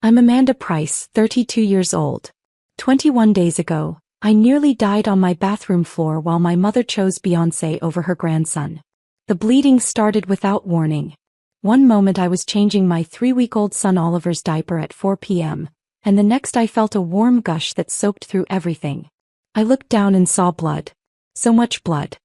I'm Amanda Price, 32 years old. 21 days ago, I nearly died on my bathroom floor while my mother chose Beyoncé over her grandson. The bleeding started without warning. One moment I was changing my 3-week-old son Oliver's diaper at 4 p.m., and the next I felt a warm gush that soaked through everything. I looked down and saw blood. So much blood.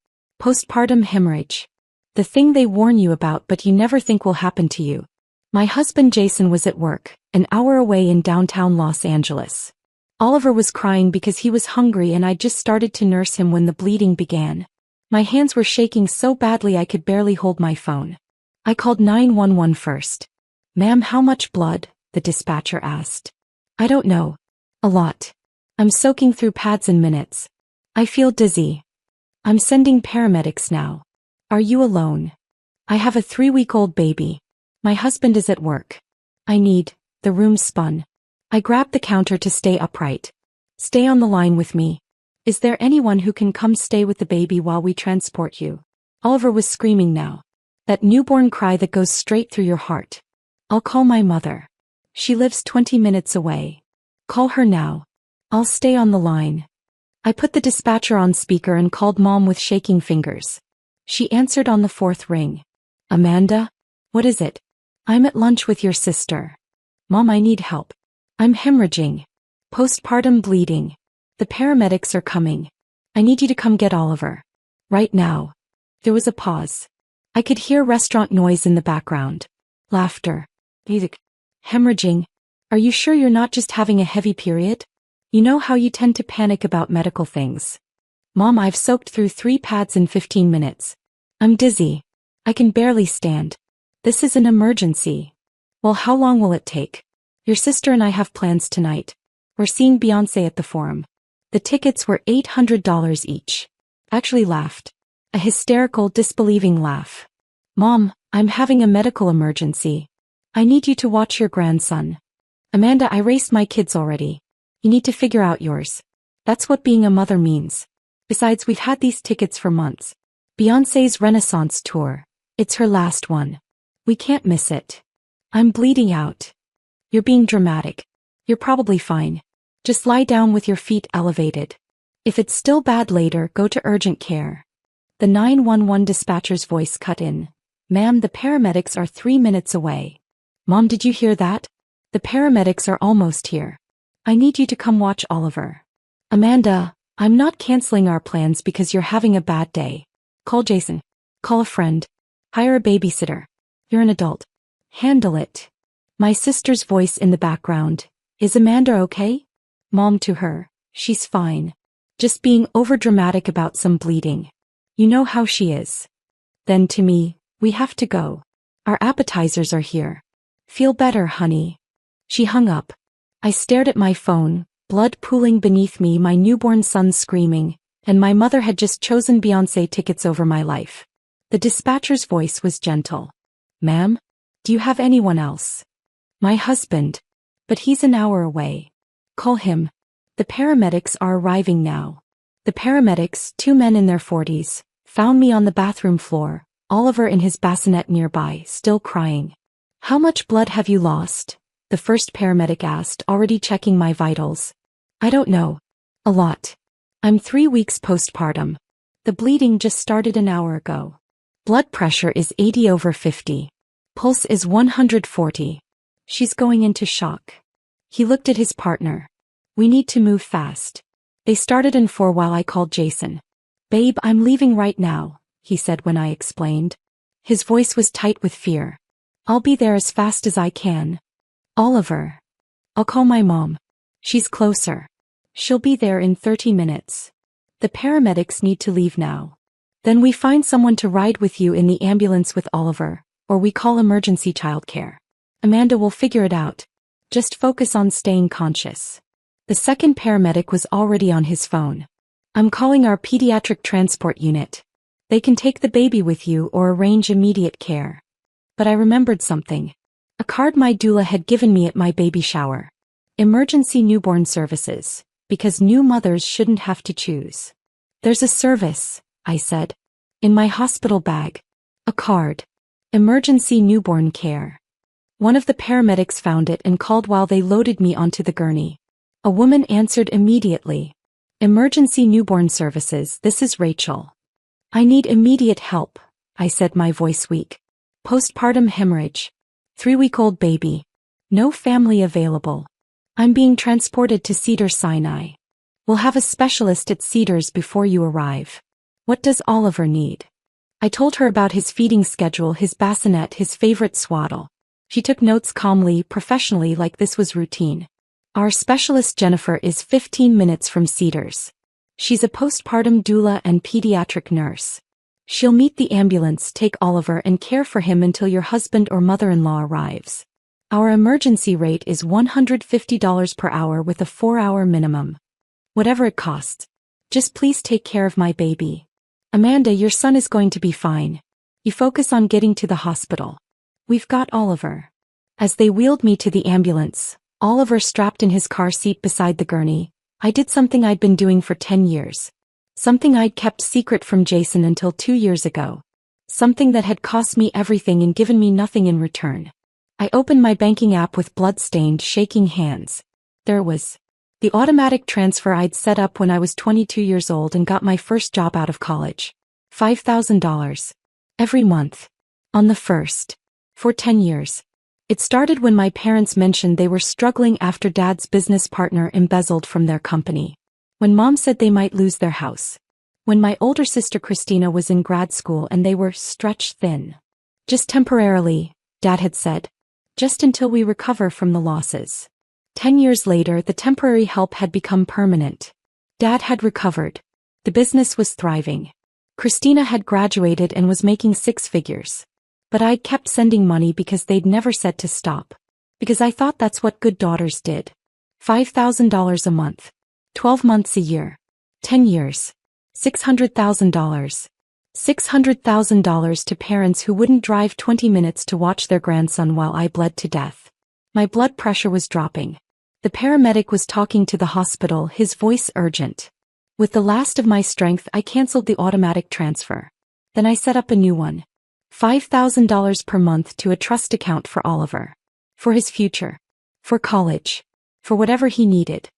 Postpartum hemorrhage. The thing they warn you about but you never think will happen to you. My husband Jason was at work, an hour away in downtown Los Angeles. Oliver was crying because he was hungry and I just started to nurse him when the bleeding began. My hands were shaking so badly I could barely hold my phone. I called 911 first. "Ma'am, how much blood?" the dispatcher asked. "I don't know. A lot. I'm soaking through pads in minutes. I feel dizzy. I'm sending paramedics now. Are you alone? I have a 3-week-old baby. My husband is at work. I need..." The room spun. I grabbed the counter to stay upright. "Stay on the line with me. Is there anyone who can come stay with the baby while we transport you?" Oliver was screaming now. That newborn cry that goes straight through your heart. "I'll call my mother. She lives 20 minutes away. Call her now. I'll stay on the line." I put the dispatcher on speaker and called Mom with shaking fingers. She answered on the 4th ring. "Amanda? What is it?" "I'm at lunch with your sister." "Mom, I need help. I'm hemorrhaging. Postpartum bleeding. The paramedics are coming. I need you to come get Oliver. Right now." There was a pause. I could hear restaurant noise in the background. Laughter. Music. "Hemorrhaging? Are you sure you're not just having a heavy period? You know how you tend to panic about medical things." "Mom, I've soaked through 3 pads in 15 minutes. I'm dizzy. I can barely stand. This is an emergency." "Well, how long will it take?" "Your sister and I have plans tonight. We're seeing Beyoncé at the Forum. The tickets were $800 each." Actually laughed. A hysterical, disbelieving laugh. "Mom, I'm having a medical emergency. I need you to watch your grandson." "Amanda, I raced my kids already. You need to figure out yours. That's what being a mother means. Besides, we've had these tickets for months. Beyoncé's Renaissance tour. It's her last one. We can't miss it." "I'm bleeding out." "You're being dramatic. You're probably fine. Just lie down with your feet elevated. If it's still bad later, go to urgent care." The 911 dispatcher's voice cut in. "Ma'am, the paramedics are 3 minutes away." "Mom, did you hear that? The paramedics are almost here. I need you to come watch Oliver." "Amanda, I'm not canceling our plans because you're having a bad day. Call Jason. Call a friend. Hire a babysitter. You're an adult. Handle it." My sister's voice in the background. "Is Amanda okay?" Mom to her. "She's fine. Just being overdramatic about some bleeding. You know how she is." Then to me, "We have to go. Our appetizers are here. Feel better, honey." She hung up. I stared at my phone, blood pooling beneath me, my newborn son screaming, and my mother had just chosen Beyoncé tickets over my life. The dispatcher's voice was gentle. "Ma'am? Do you have anyone else?" "My husband. But he's an hour away. Call him. The paramedics are arriving now." The paramedics, 2 men in their 40s, found me on the bathroom floor, Oliver in his bassinet nearby, still crying. "How much blood have you lost?" the first paramedic asked, already checking my vitals. "I don't know. A lot. I'm 3 weeks postpartum. The bleeding just started an hour ago. Blood pressure is 80/50. Pulse is 140. She's going into shock." He looked at his partner. "We need to move fast." They started in 4 while I called Jason. "Babe, I'm leaving right now," he said when I explained. His voice was tight with fear. "I'll be there as fast as I can." "Oliver. I'll call my mom. She's closer. She'll be there in 30 minutes. The paramedics need to leave now. Then we find someone to ride with you in the ambulance with Oliver, or we call emergency childcare. Amanda will figure it out. Just focus on staying conscious." The second paramedic was already on his phone. "I'm calling our pediatric transport unit. They can take the baby with you or arrange immediate care." But I remembered something. A card my doula had given me at my baby shower. Emergency newborn services, because new mothers shouldn't have to choose. "There's a service," I said. "In my hospital bag. A card. Emergency newborn care." One of the paramedics found it and called while they loaded me onto the gurney. A woman answered immediately. Emergency newborn services, this is Rachel. I need immediate help, I said, my voice weak. Postpartum hemorrhage. 3-week-old baby. No family available. I'm being transported to Cedars-Sinai. We'll have a specialist at Cedars before you arrive. What does Oliver need? I told her about his feeding schedule, his bassinet, his favorite swaddle. She took notes calmly, professionally, like this was routine. Our specialist Jennifer is 15 minutes from Cedars. She's a postpartum doula and pediatric nurse. She'll meet the ambulance, take Oliver, and care for him until your husband or mother-in-law arrives. Our emergency rate is $150 per hour with a 4-hour minimum. Whatever it costs. Just please take care of my baby. Amanda, your son is going to be fine. You focus on getting to the hospital. We've got Oliver. As they wheeled me to the ambulance, Oliver strapped in his car seat beside the gurney, I did something I'd been doing for 10 years. Something I'd kept secret from Jason until 2 years ago. Something that had cost me everything and given me nothing in return. I opened my banking app with blood-stained, shaking hands. There it was. The automatic transfer I'd set up when I was 22 years old and got my first job out of college. $5,000. Every month. On the first. For 10 years. It started when my parents mentioned they were struggling after Dad's business partner embezzled from their company. When Mom said they might lose their house. When my older sister Christina was in grad school and they were stretched thin. Just temporarily, Dad had said. Just until we recover from the losses. 10 years later, the temporary help had become permanent. Dad had recovered. The business was thriving. Christina had graduated and was making 6 figures. But I'd kept sending money because they'd never said to stop. Because I thought that's what good daughters did. $5,000 a month. 12 months a year. 10 years. $600,000. $600,000 to parents who wouldn't drive 20 minutes to watch their grandson while I bled to death. My blood pressure was dropping. The paramedic was talking to the hospital, his voice urgent. With the last of my strength, I canceled the automatic transfer. Then I set up a new one. $5,000 per month to a trust account for Oliver. For his future. For college. For whatever he needed.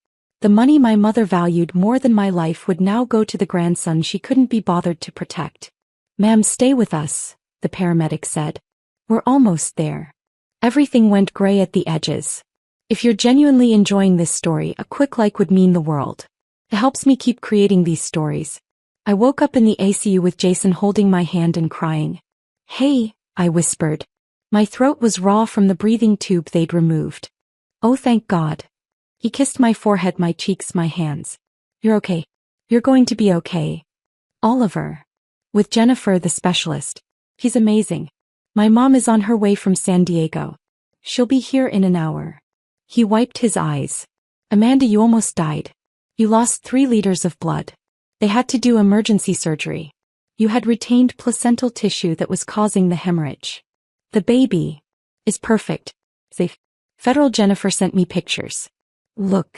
The money my mother valued more than my life would now go to the grandson she couldn't be bothered to protect. Ma'am, stay with us, the paramedic said. We're almost there. Everything went gray at the edges. If you're genuinely enjoying this story, a quick like would mean the world. It helps me keep creating these stories. I woke up in the ICU with Jason holding my hand and crying. Hey, I whispered. My throat was raw from the breathing tube they'd removed. Oh, thank God. He kissed my forehead, my cheeks, my hands. You're okay. You're going to be okay. Oliver. With Jennifer, the specialist. He's amazing. My mom is on her way from San Diego. She'll be here in an hour. He wiped his eyes. Amanda, you almost died. You lost 3 liters of blood. They had to do emergency surgery. You had retained placental tissue that was causing the hemorrhage. The baby is perfect. Safe. Federal Jennifer sent me pictures. Look.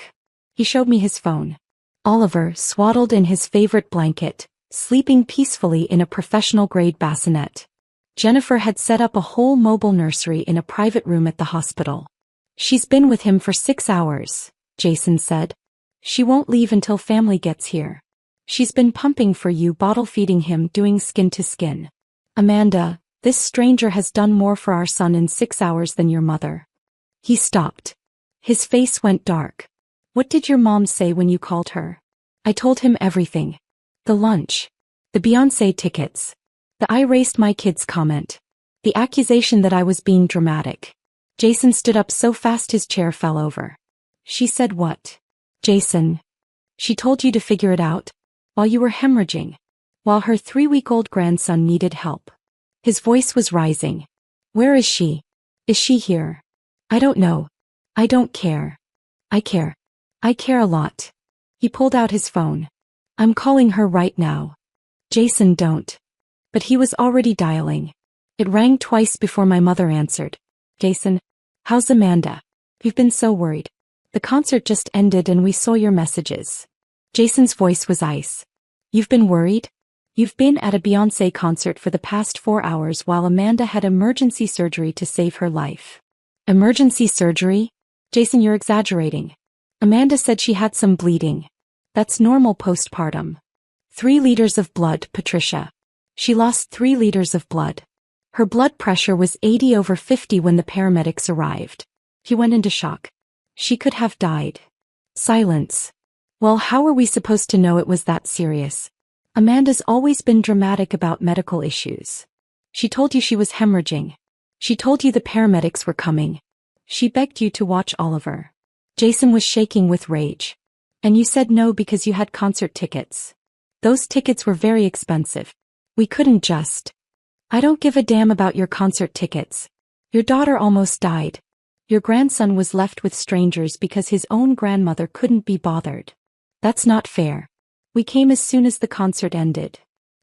He showed me his phone. Oliver, swaddled in his favorite blanket, sleeping peacefully in a professional-grade bassinet. Jennifer had set up a whole mobile nursery in a private room at the hospital. She's been with him for 6 hours, Jason said. She won't leave until family gets here. She's been pumping for you, bottle feeding him, doing skin to skin. Amanda, this stranger has done more for our son in 6 hours than your mother. He stopped. His face went dark. What did your mom say when you called her? I told him everything. The lunch. The Beyoncé tickets. The I raised my kids comment. The accusation that I was being dramatic. Jason stood up so fast his chair fell over. She said what? Jason. She told you to figure it out? While you were hemorrhaging. While her 3-week-old grandson needed help. His voice was rising. Where is she? Is she here? I don't know. I don't care. I care. I care a lot. He pulled out his phone. I'm calling her right now. Jason, don't. But he was already dialing. It rang twice before my mother answered. Jason, how's Amanda? We've been so worried. The concert just ended and we saw your messages. Jason's voice was ice. You've been worried? You've been at a Beyoncé concert for the past 4 hours while Amanda had emergency surgery to save her life. Emergency surgery? Jason, you're exaggerating. Amanda said she had some bleeding. That's normal postpartum. 3 liters of blood, Patricia. She lost 3 liters of blood. Her blood pressure was 80/50 when the paramedics arrived. He went into shock. She could have died. Silence. Well, how were we supposed to know it was that serious? Amanda's always been dramatic about medical issues. She told you she was hemorrhaging. She told you the paramedics were coming. She begged you to watch Oliver. Jason was shaking with rage. And you said no because you had concert tickets. Those tickets were very expensive. We couldn't just. I don't give a damn about your concert tickets. Your daughter almost died. Your grandson was left with strangers because his own grandmother couldn't be bothered. That's not fair. We came as soon as the concert ended.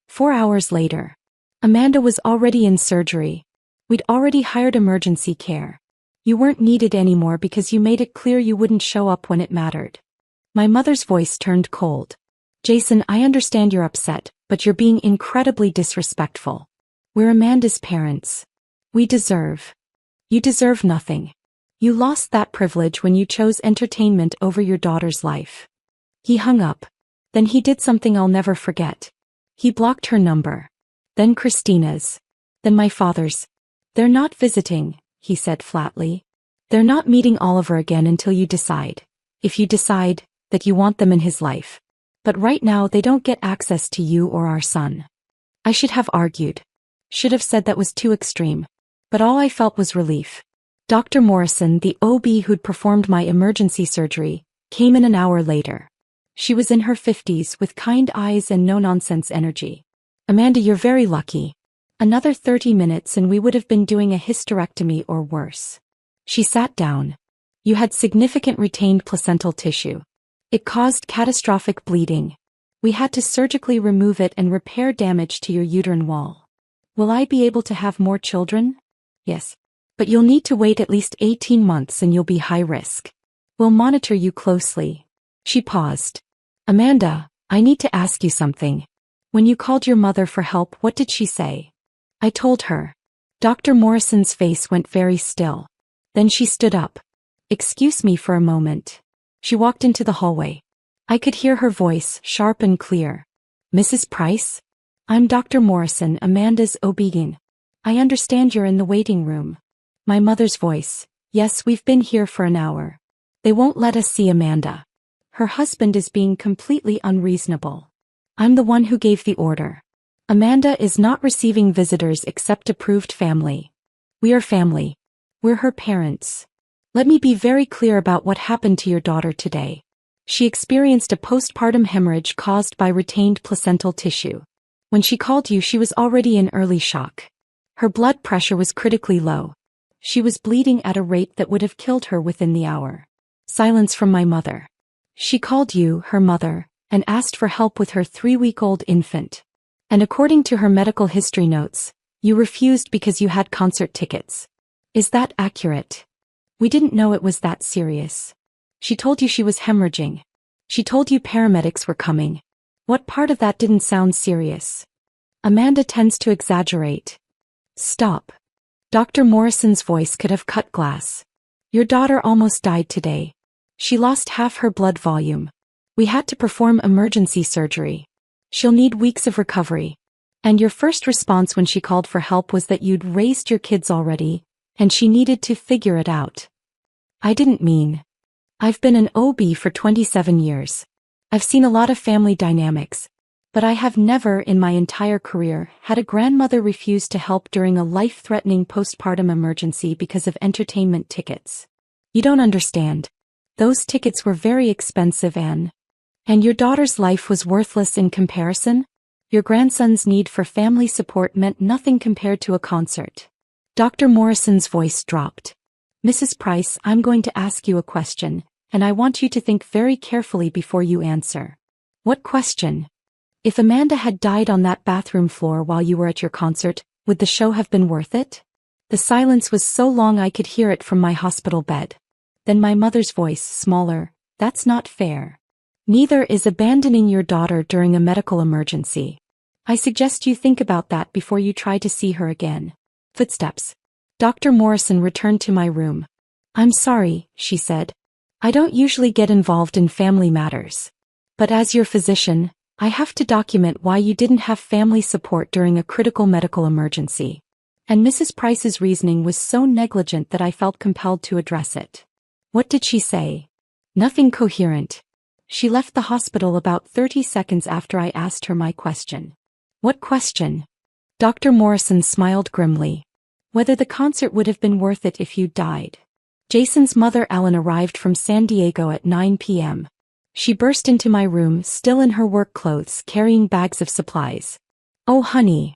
4 hours later. Amanda was already in surgery. We'd already hired emergency care. You weren't needed anymore because you made it clear you wouldn't show up when it mattered. My mother's voice turned cold. Jason, I understand you're upset, but you're being incredibly disrespectful. We're Amanda's parents. You deserve nothing. You lost that privilege when you chose entertainment over your daughter's life. He hung up. Then he did something I'll never forget. He blocked her number. Then Christina's. Then my father's. They're not visiting, he said flatly. They're not meeting Oliver again until you decide. If you decide that you want them in his life. But right now they don't get access to you or our son. I should have argued. Should have said that was too extreme. But all I felt was relief. Dr. Morrison, the OB who'd performed my emergency surgery, came in an hour later. She was in her 50s with kind eyes and no-nonsense energy. Amanda, you're very lucky. Another 30 minutes and we would have been doing a hysterectomy or worse. She sat down. You had significant retained placental tissue. It caused catastrophic bleeding. We had to surgically remove it and repair damage to your uterine wall. Will I be able to have more children? Yes. But you'll need to wait at least 18 months and you'll be high risk. We'll monitor you closely. She paused. Amanda, I need to ask you something. When you called your mother for help, what did she say? I told her. Dr. Morrison's face went very still. Then she stood up. Excuse me for a moment. She walked into the hallway. I could hear her voice, sharp and clear. Mrs. Price? I'm Dr. Morrison, Amanda's OB-GYN. I understand you're in the waiting room. My mother's voice. Yes, we've been here for an hour. They won't let us see Amanda. Her husband is being completely unreasonable. I'm the one who gave the order. Amanda is not receiving visitors except approved family. We are family. We're her parents. Let me be very clear about what happened to your daughter today. She experienced a postpartum hemorrhage caused by retained placental tissue. When she called you, she was already in early shock. Her blood pressure was critically low. She was bleeding at a rate that would have killed her within the hour. Silence from my mother. She called you, her mother, and asked for help with her 3-week-old infant. And according to her medical history notes, you refused because you had concert tickets. Is that accurate? We didn't know it was that serious. She told you she was hemorrhaging. She told you paramedics were coming. What part of that didn't sound serious? Amanda tends to exaggerate. Stop. Dr. Morrison's voice could have cut glass. Your daughter almost died today. She lost half her blood volume. We had to perform emergency surgery. She'll need weeks of recovery. And your first response when she called for help was that you'd raised your kids already, and she needed to figure it out. I didn't mean. I've been an OB for 27 years. I've seen a lot of family dynamics. But I have never in my entire career had a grandmother refuse to help during a life-threatening postpartum emergency because of entertainment tickets. You don't understand. Those tickets were very expensive and your daughter's life was worthless in comparison? Your grandson's need for family support meant nothing compared to a concert. Dr. Morrison's voice dropped. Mrs. Price, I'm going to ask you a question, and I want you to think very carefully before you answer. What question? If Amanda had died on that bathroom floor while you were at your concert, would the show have been worth it? The silence was so long I could hear it from my hospital bed. Then my mother's voice, smaller, that's not fair. Neither is abandoning your daughter during a medical emergency. I suggest you think about that before you try to see her again. Footsteps. Dr. Morrison returned to my room, I'm sorry, she said. I don't usually get involved in family matters. But as your physician, I have to document why you didn't have family support during a critical medical emergency. And Mrs. Price's reasoning was so negligent that I felt compelled to address it. What did she say? Nothing coherent. She left the hospital about 30 seconds after I asked her my question. What question? Dr. Morrison smiled grimly. Whether the concert would have been worth it if you'd died. Jason's mother Ellen arrived from San Diego at 9 p.m. She burst into my room, still in her work clothes, carrying bags of supplies. Oh honey.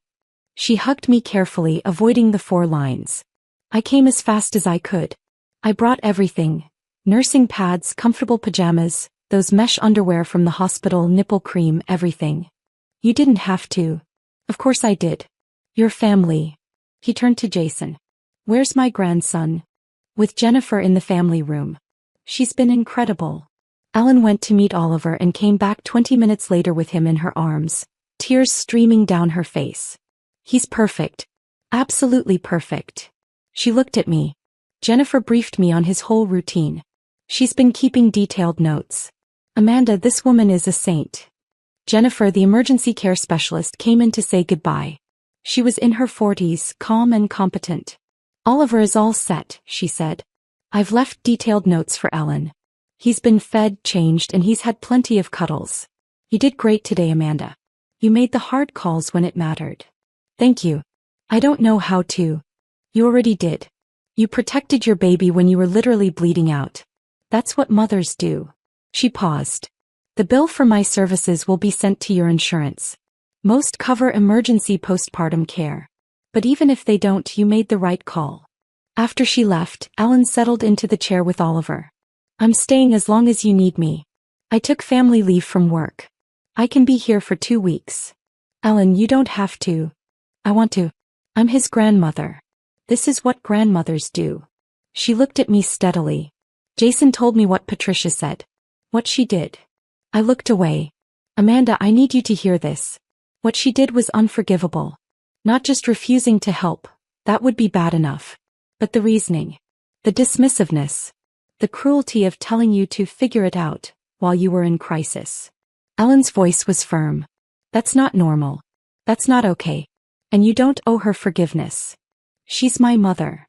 She hugged me carefully, avoiding the 4 lines. I came as fast as I could. I brought everything. Nursing pads, comfortable pajamas, those mesh underwear from the hospital, nipple cream, everything. You didn't have to. Of course I did. Your family. He turned to Jason. Where's my grandson? With Jennifer in the family room. She's been incredible. Ellen went to meet Oliver and came back 20 minutes later with him in her arms, tears streaming down her face. He's perfect. Absolutely perfect. She looked at me. Jennifer briefed me on his whole routine. She's been keeping detailed notes. Amanda, this woman is a saint. Jennifer, the emergency care specialist, came in to say goodbye. She was in her 40s, calm and competent. Oliver is all set, she said. I've left detailed notes for Ellen. He's been fed, changed, and he's had plenty of cuddles. You did great today, Amanda. You made the hard calls when it mattered. Thank you. I don't know how to. You already did. You protected your baby when you were literally bleeding out. That's what mothers do. She paused. The bill for my services will be sent to your insurance. Most cover emergency postpartum care. But even if they don't, you made the right call. After she left, Ellen settled into the chair with Oliver. I'm staying as long as you need me. I took family leave from work. I can be here for 2 weeks. Ellen, you don't have to. I want to. I'm his grandmother. This is what grandmothers do. She looked at me steadily. Jason told me what Patricia said. What she did. I looked away. Amanda, I need you to hear this. What she did was unforgivable. Not just refusing to help. That would be bad enough. But the reasoning. The dismissiveness. The cruelty of telling you to figure it out while you were in crisis. Ellen's voice was firm. That's not normal. That's not okay. And you don't owe her forgiveness. She's my mother.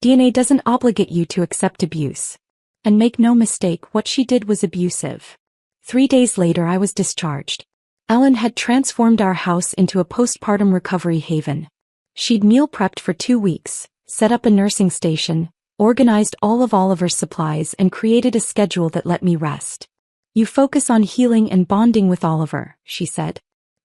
DNA doesn't obligate you to accept abuse. And make no mistake, what she did was abusive. 3 days later I was discharged. Ellen had transformed our house into a postpartum recovery haven. She'd meal prepped for 2 weeks, set up a nursing station, organized all of Oliver's supplies, and created a schedule that let me rest. You focus on healing and bonding with Oliver, she said.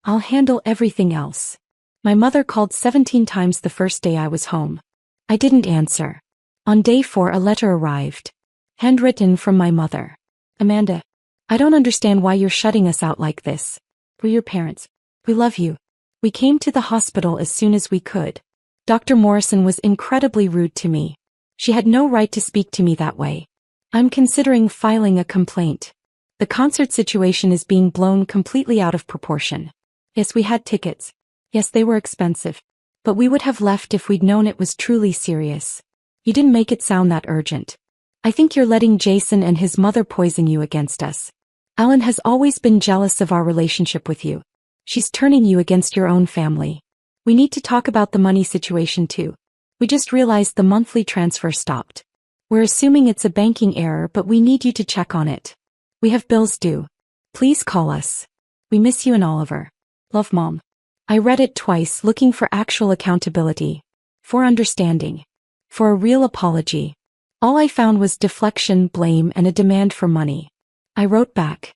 I'll handle everything else. My mother called 17 times the first day I was home. I didn't answer. On day 4 a letter arrived. Handwritten from my mother. Amanda, I don't understand why you're shutting us out like this. We're your parents. We love you. We came to the hospital as soon as we could. Dr. Morrison was incredibly rude to me. She had no right to speak to me that way. I'm considering filing a complaint. The concert situation is being blown completely out of proportion. Yes, we had tickets. Yes, they were expensive. But we would have left if we'd known it was truly serious. You didn't make it sound that urgent. I think you're letting Jason and his mother poison you against us. Ellen has always been jealous of our relationship with you. She's turning you against your own family. We need to talk about the money situation too. We just realized the monthly transfer stopped. We're assuming it's a banking error, but we need you to check on it. We have bills due. Please call us. We miss you and Oliver. Love, Mom. I read it twice, looking for actual accountability. For understanding. For a real apology. All I found was deflection, blame, and a demand for money. I wrote back.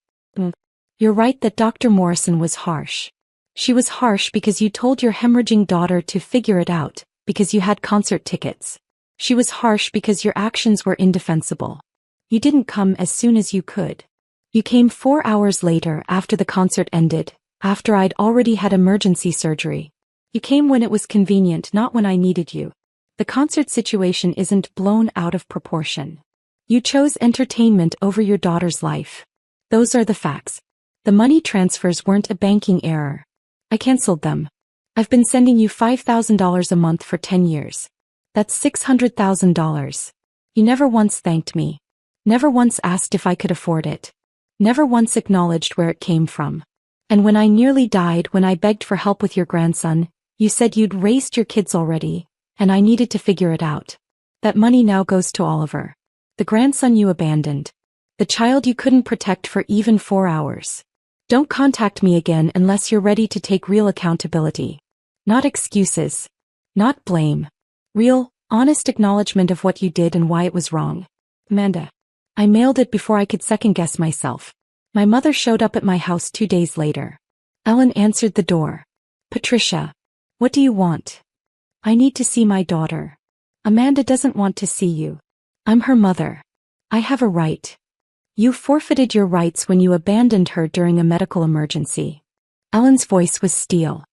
You're right that Dr. Morrison was harsh. She was harsh because you told your hemorrhaging daughter to figure it out, because you had concert tickets. She was harsh because your actions were indefensible. You didn't come as soon as you could. You came 4 hours later after the concert ended, after I'd already had emergency surgery. You came when it was convenient, not when I needed you. The concert situation isn't blown out of proportion. You chose entertainment over your daughter's life. Those are the facts. The money transfers weren't a banking error. I canceled them. I've been sending you $5,000 a month for 10 years. That's $600,000. You never once thanked me. Never once asked if I could afford it. Never once acknowledged where it came from. And when I nearly died, when I begged for help with your grandson, you said you'd raised your kids already, and I needed to figure it out. That money now goes to Oliver. The grandson you abandoned. The child you couldn't protect for even 4 hours. Don't contact me again unless you're ready to take real accountability. Not excuses. Not blame. Real, honest acknowledgement of what you did and why it was wrong. Amanda. I mailed it before I could second-guess myself. My mother showed up at my house 2 days later. Ellen answered the door. Patricia. What do you want? I need to see my daughter. Amanda doesn't want to see you. I'm her mother. I have a right. You forfeited your rights when you abandoned her during a medical emergency. Ellen's voice was steel.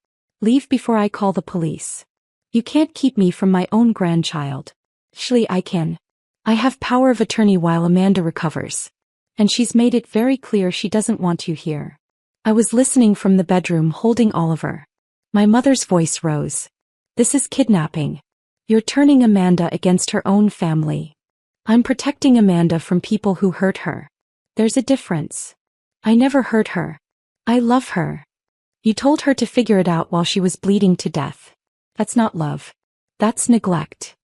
Leave before I call the police. You can't keep me from my own grandchild. Actually, I can. I have power of attorney while Amanda recovers. And she's made it very clear she doesn't want you here. I was listening from the bedroom holding Oliver. My mother's voice rose. This is kidnapping. You're turning Amanda against her own family. I'm protecting Amanda from people who hurt her. There's a difference. I never hurt her. I love her. You told her to figure it out while she was bleeding to death. That's not love. That's neglect.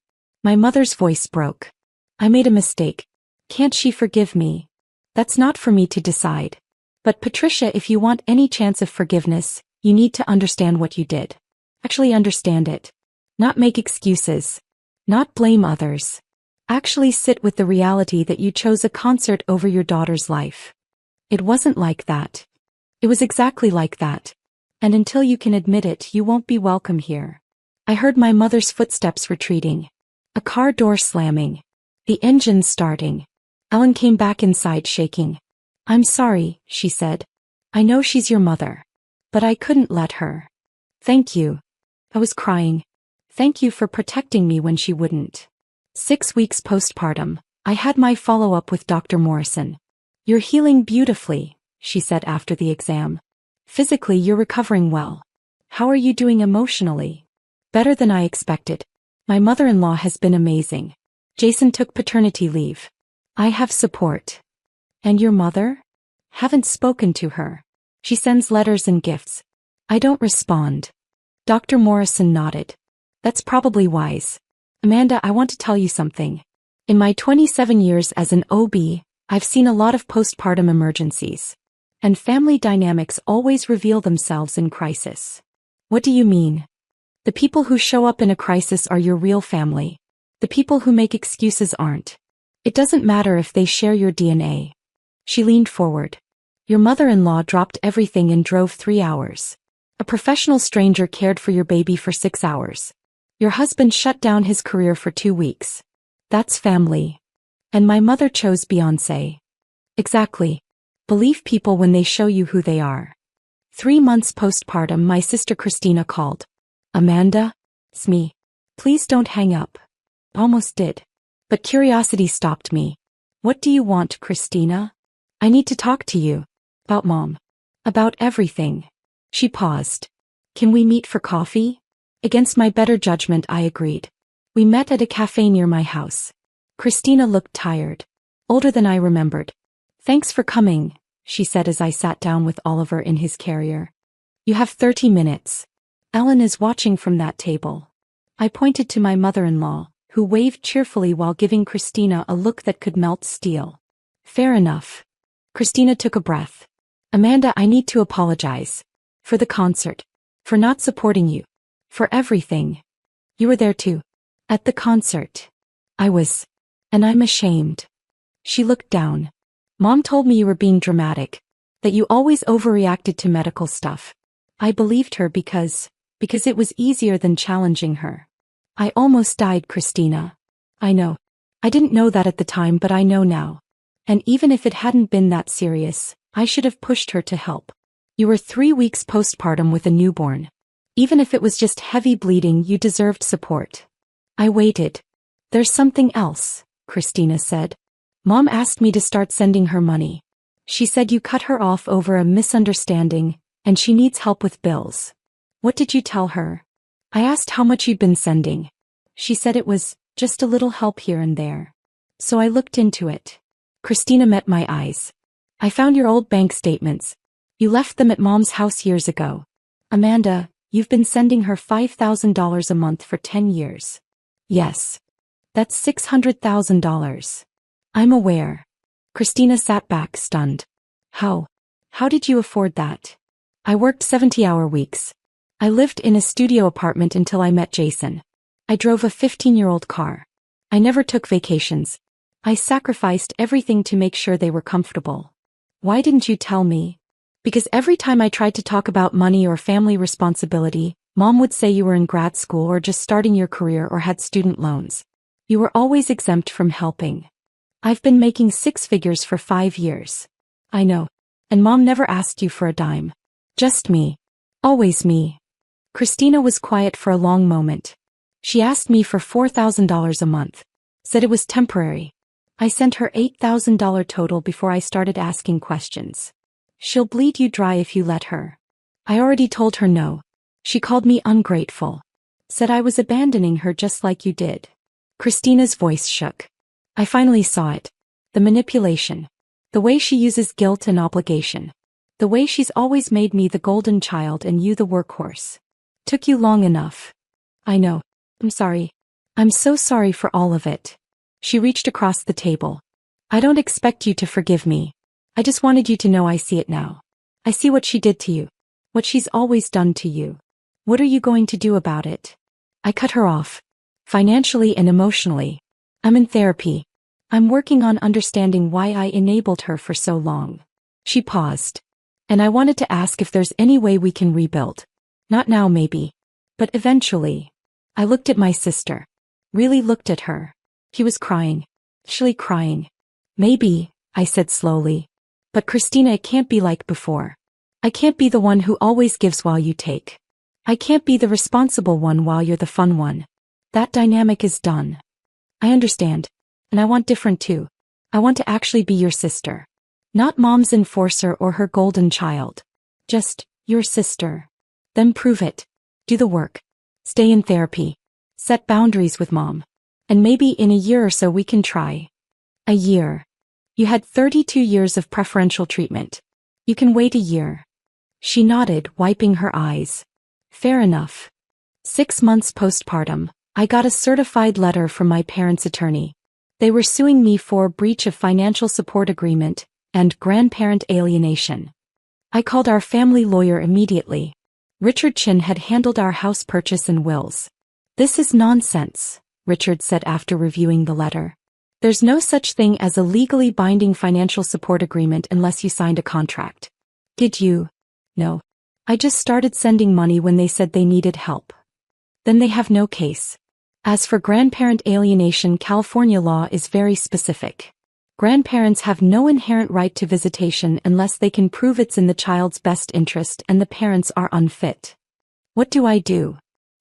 My mother's voice broke. I made a mistake. Can't she forgive me? That's not for me to decide. But Patricia, if you want any chance of forgiveness, you need to understand what you did. Actually understand it. Not make excuses. Not blame others. Actually sit with the reality that you chose a concert over your daughter's life. It wasn't like that. It was exactly like that. And until you can admit it, you won't be welcome here. I heard my mother's footsteps retreating. A car door slamming. The engine starting. Ellen came back inside shaking. I'm sorry, she said. I know she's your mother. But I couldn't let her. Thank you. I was crying. Thank you for protecting me when she wouldn't. 6 weeks postpartum, I had my follow-up with Dr. Morrison. You're healing beautifully, she said after the exam. Physically, you're recovering well. How are you doing emotionally? Better than I expected. My mother-in-law has been amazing. Jason took paternity leave. I have support. And your mother? Haven't spoken to her. She sends letters and gifts. I don't respond. Dr. Morrison nodded. That's probably wise. Amanda, I want to tell you something. In my 27 years as an OB, I've seen a lot of postpartum emergencies. And family dynamics always reveal themselves in crisis. What do you mean? The people who show up in a crisis are your real family. The people who make excuses aren't. It doesn't matter if they share your DNA. She leaned forward. Your mother-in-law dropped everything and drove 3 hours. A professional stranger cared for your baby for 6 hours. Your husband shut down his career for 2 weeks. That's family. And my mother chose Beyoncé. Exactly. Believe people when they show you who they are. 3 months postpartum, my sister Christina called. Amanda? It's me. Please don't hang up. Almost did. But curiosity stopped me. What do you want, Christina? I need to talk to you. About Mom. About everything. She paused. Can we meet for coffee? Against my better judgment, I agreed. We met at a cafe near my house. Christina looked tired. Older than I remembered. Thanks for coming, she said as I sat down with Oliver in his carrier. You have 30 minutes. Ellen is watching from that table. I pointed to my mother-in-law, who waved cheerfully while giving Christina a look that could melt steel. Fair enough. Christina took a breath. Amanda, I need to apologize. For the concert. For not supporting you. For everything. You were there too. At the concert. I was. And I'm ashamed. She looked down. Mom told me you were being dramatic. That you always overreacted to medical stuff. I believed her because it was easier than challenging her. I almost died, Christina. I know. I didn't know that at the time, but I know now. And even if it hadn't been that serious, I should have pushed her to help. You were 3 weeks postpartum with a newborn. Even if it was just heavy bleeding, you deserved support. I waited. There's something else, Christina said. Mom asked me to start sending her money. She said you cut her off over a misunderstanding, and she needs help with bills. What did you tell her? I asked how much you'd been sending. She said it was just a little help here and there. So I looked into it. Christina met my eyes. I found your old bank statements. You left them at Mom's house years ago. Amanda, you've been sending her $5,000 a month for 10 years. Yes. That's $600,000. I'm aware. Christina sat back, stunned. How? How did you afford that? I worked 70-hour weeks. I lived in a studio apartment until I met Jason. I drove a 15-year-old car. I never took vacations. I sacrificed everything to make sure they were comfortable. Why didn't you tell me? Because every time I tried to talk about money or family responsibility, Mom would say you were in grad school or just starting your career or had student loans. You were always exempt from helping. I've been making 6 figures for 5 years. I know. And Mom never asked you for a dime. Just me. Always me. Christina was quiet for a long moment. She asked me for $4,000 a month. Said it was temporary. I sent her $8,000 total before I started asking questions. She'll bleed you dry if you let her. I already told her no. She called me ungrateful. Said I was abandoning her just like you did. Christina's voice shook. I finally saw it. The manipulation. The way she uses guilt and obligation. The way she's always made me the golden child and you the workhorse. Took you long enough. I know. I'm sorry. I'm so sorry for all of it. She reached across the table. I don't expect you to forgive me. I just wanted you to know I see it now. I see what she did to you. What she's always done to you. What are you going to do about it? I cut her off. Financially and emotionally. I'm in therapy. I'm working on understanding why I enabled her for so long. She paused. And I wanted to ask if there's any way we can rebuild. Not now maybe. But eventually. I looked at my sister. Really looked at her. She was crying. Actually crying. Maybe, I said slowly. But Christina, it can't be like before. I can't be the one who always gives while you take. I can't be the responsible one while you're the fun one. That dynamic is done. I understand. And I want different too. I want to actually be your sister. Not Mom's enforcer or her golden child. Just, your sister. Then prove it. Do the work. Stay in therapy. Set boundaries with Mom. And maybe in a year or so we can try. A year. You had 32 years of preferential treatment. You can wait a year. She nodded, wiping her eyes. Fair enough. 6 months postpartum, I got a certified letter from my parents' attorney. They were suing me for breach of financial support agreement and grandparent alienation. I called our family lawyer immediately. Richard Chin had handled our house purchase and wills. This is nonsense, Richard said after reviewing the letter. There's no such thing as a legally binding financial support agreement unless you signed a contract. Did you? No. I just started sending money when they said they needed help. Then they have no case. As for grandparent alienation, California law is very specific. Grandparents have no inherent right to visitation unless they can prove it's in the child's best interest and the parents are unfit. What do I do?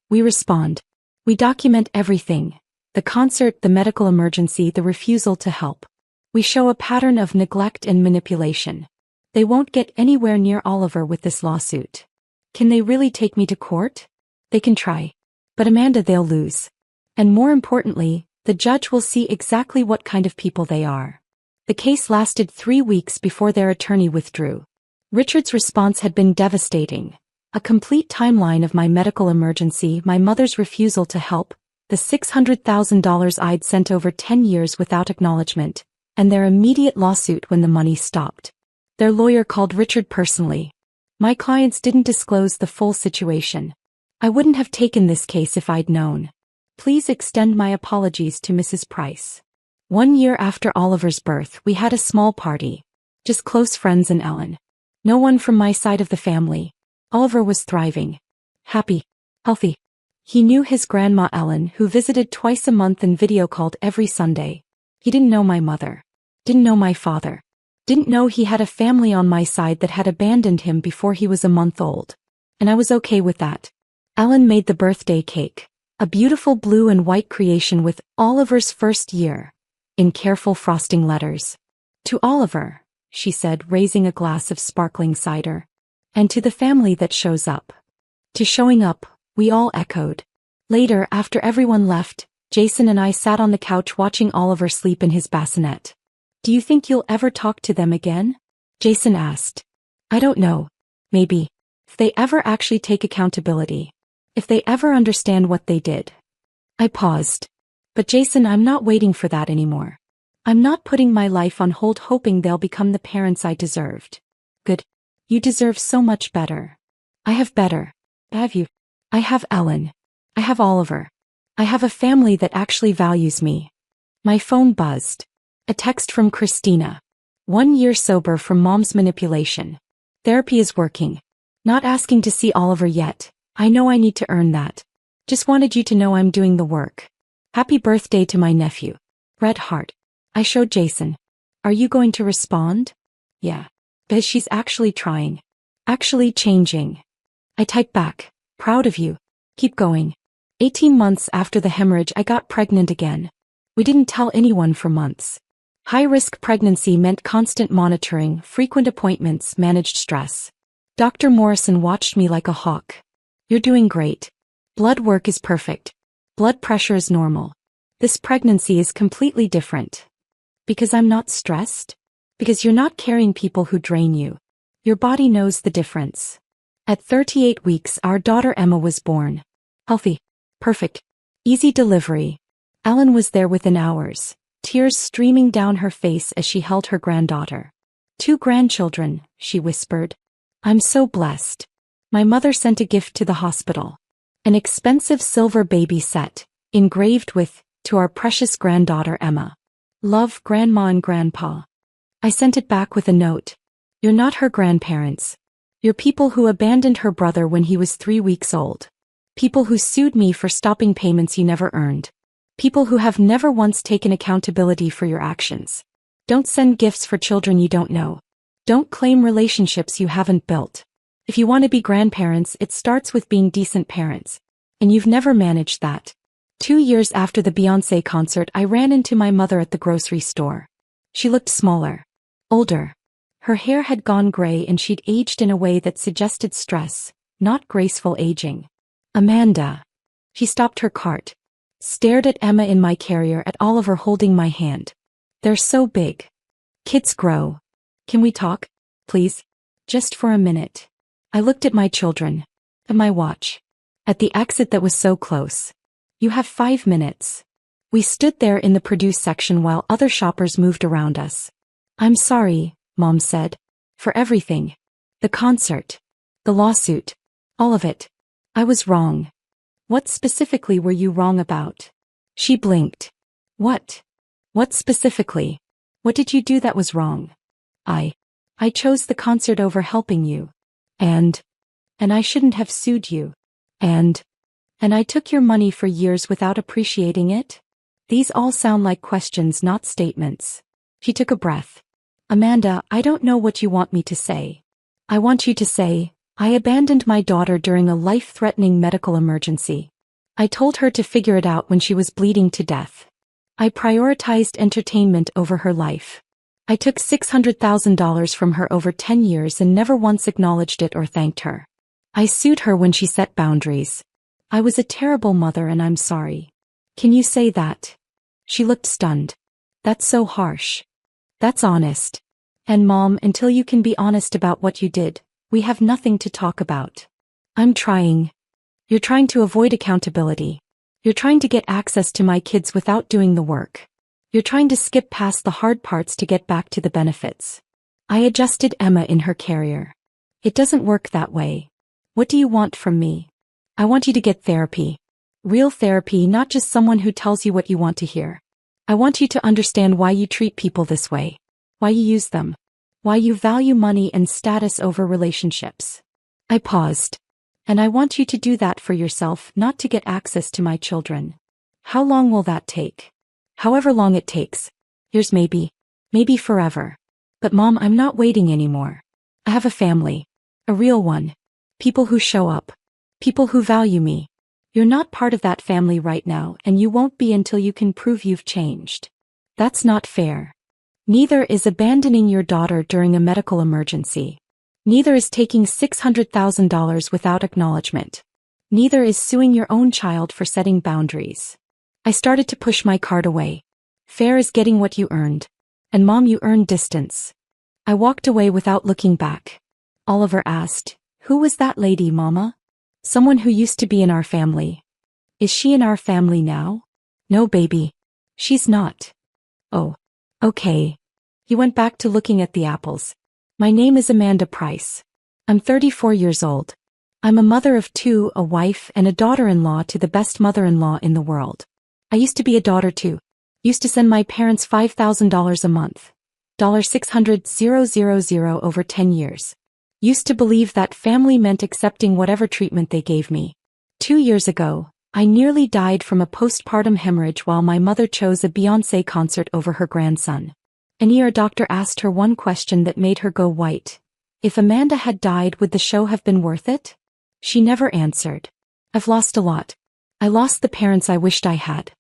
We respond. We document everything. The concert, the medical emergency, the refusal to help. We show a pattern of neglect and manipulation. They won't get anywhere near Oliver with this lawsuit. Can they really take me to court? They can try. But Amanda, they'll lose. And more importantly, the judge will see exactly what kind of people they are. The case lasted 3 weeks before their attorney withdrew. Richard's response had been devastating. A complete timeline of my medical emergency, my mother's refusal to help, the $600,000 I'd sent over 10 years without acknowledgement, and their immediate lawsuit when the money stopped. Their lawyer called Richard personally. My clients didn't disclose the full situation. I wouldn't have taken this case if I'd known. Please extend my apologies to Mrs. Price. 1 year after Oliver's birth, we had a small party. Just close friends and Ellen. No one from my side of the family. Oliver was thriving. Happy. Healthy. He knew his grandma Ellen, who visited twice a month and video called every Sunday. He didn't know my mother. Didn't know my father. Didn't know he had a family on my side that had abandoned him before he was a month old. And I was okay with that. Ellen made the birthday cake. A beautiful blue and white creation with Oliver's first year. In careful frosting letters. To Oliver, she said, raising a glass of sparkling cider. And to the family that shows up. To showing up, we all echoed. Later, after everyone left, Jason and I sat on the couch watching Oliver sleep in his bassinet. Do you think you'll ever talk to them again? Jason asked. I don't know. Maybe. If they ever actually take accountability. If they ever understand what they did. I paused. But Jason, I'm not waiting for that anymore. I'm not putting my life on hold hoping they'll become the parents I deserved. Good. You deserve so much better. I have better. Have you? I have Ellen. I have Oliver. I have a family that actually values me. My phone buzzed. A text from Christina. 1 year sober from mom's manipulation. Therapy is working. Not asking to see Oliver yet. I know I need to earn that. Just wanted you to know I'm doing the work. Happy birthday to my nephew. Red heart. I showed Jason. Are you going to respond? Yeah. Because she's actually trying. Actually changing. I typed back. Proud of you. Keep going. 18 months after the hemorrhage, I got pregnant again. We didn't tell anyone for months. High-risk pregnancy meant constant monitoring, frequent appointments, managed stress. Dr. Morrison watched me like a hawk. You're doing great. Blood work is perfect. Blood pressure is normal. This pregnancy is completely different. Because I'm not stressed? Because you're not carrying people who drain you. Your body knows the difference. At 38 weeks, our daughter Emma was born. Healthy. Perfect. Easy delivery. Ellen was there within hours, tears streaming down her face as she held her granddaughter. 2 grandchildren, she whispered. I'm so blessed. My mother sent a gift to the hospital. An expensive silver baby set, engraved with, to our precious granddaughter Emma. Love, Grandma and Grandpa. I sent it back with a note. You're not her grandparents. You're people who abandoned her brother when he was 3 weeks old. People who sued me for stopping payments you never earned. People who have never once taken accountability for your actions. Don't send gifts for children you don't know. Don't claim relationships you haven't built. If you want to be grandparents, it starts with being decent parents. And you've never managed that. 2 years after the Beyoncé concert, I ran into my mother at the grocery store. She looked smaller. Older. Her hair had gone gray and she'd aged in a way that suggested stress, not graceful aging. Amanda. She stopped her cart. Stared at Emma in my carrier, at Oliver holding my hand. They're so big. Kids grow. Can we talk? Please? Just for a minute. I looked at my children. At my watch. At the exit that was so close. You have 5 minutes. We stood there in the produce section while other shoppers moved around us. I'm sorry, Mom said. For everything. The concert. The lawsuit. All of it. I was wrong. What specifically were you wrong about? She blinked. What? What specifically? What did you do that was wrong? I chose the concert over helping you. And I shouldn't have sued you. And I took your money for years without appreciating it? These all sound like questions, not statements. She took a breath. Amanda, I don't know what you want me to say. I want you to say, I abandoned my daughter during a life-threatening medical emergency. I told her to figure it out when she was bleeding to death. I prioritized entertainment over her life. I took $600,000 from her over 10 years and never once acknowledged it or thanked her. I sued her when she set boundaries. I was a terrible mother and I'm sorry. Can you say that? She looked stunned. That's so harsh. That's honest. And Mom, until you can be honest about what you did, we have nothing to talk about. I'm trying. You're trying to avoid accountability. You're trying to get access to my kids without doing the work. You're trying to skip past the hard parts to get back to the benefits. I adjusted Emma in her carrier. It doesn't work that way. What do you want from me? I want you to get therapy. Real therapy, not just someone who tells you what you want to hear. I want you to understand why you treat people this way. Why you use them. Why you value money and status over relationships. I paused. And I want you to do that for yourself, not to get access to my children. How long will that take? However long it takes. Years maybe. Maybe forever. But Mom, I'm not waiting anymore. I have a family. A real one. People who show up. People who value me. You're not part of that family right now, and you won't be until you can prove you've changed. That's not fair. Neither is abandoning your daughter during a medical emergency. Neither is taking $600,000 without acknowledgement. Neither is suing your own child for setting boundaries. I started to push my card away. Fair is getting what you earned. And Mom, you earned distance. I walked away without looking back. Oliver asked, "Who was that lady, Mama?" "Someone who used to be in our family." "Is she in our family now?" "No, baby. She's not." "Oh. Okay." He went back to looking at the apples. "My name is Amanda Price. I'm 34 years old. I'm a mother of two, a wife and a daughter-in-law to the best mother-in-law in the world. I used to be a daughter too. Used to send my parents $5,000 a month. $600,000 over 10 years. Used to believe that family meant accepting whatever treatment they gave me. 2 years ago, I nearly died from a postpartum hemorrhage while my mother chose a Beyoncé concert over her grandson. An ER doctor asked her one question that made her go white. If Amanda had died, would the show have been worth it? She never answered. I've lost a lot. I lost the parents I wished I had.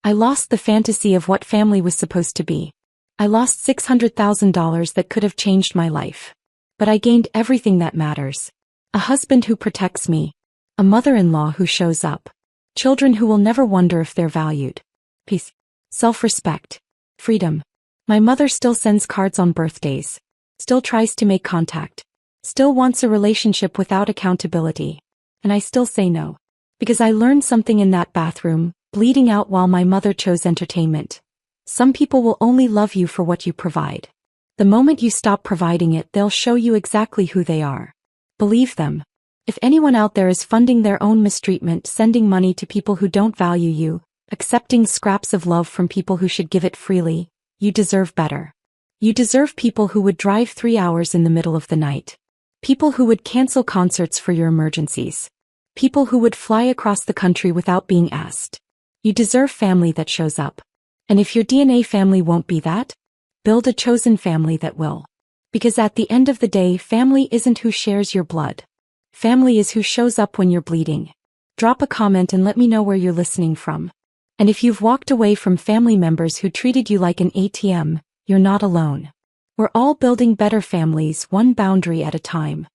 I lost the fantasy of what family was supposed to be. I lost $600,000 that could have changed my life. But I gained everything that matters. A husband who protects me. A mother-in-law who shows up. Children who will never wonder if they're valued. Peace. Self-respect. Freedom. My mother still sends cards on birthdays. Still tries to make contact. Still wants a relationship without accountability. And I still say no. Because I learned something in that bathroom, bleeding out while my mother chose entertainment. Some people will only love you for what you provide. The moment you stop providing it, they'll show you exactly who they are. Believe them. If anyone out there is funding their own mistreatment, sending money to people who don't value you, accepting scraps of love from people who should give it freely, you deserve better. You deserve people who would drive 3 hours in the middle of the night. People who would cancel concerts for your emergencies. People who would fly across the country without being asked. You deserve family that shows up. And if your DNA family won't be that, build a chosen family that will. Because at the end of the day, family isn't who shares your blood. Family is who shows up when you're bleeding. Drop a comment and let me know where you're listening from. And if you've walked away from family members who treated you like an ATM, you're not alone. We're all building better families, one boundary at a time.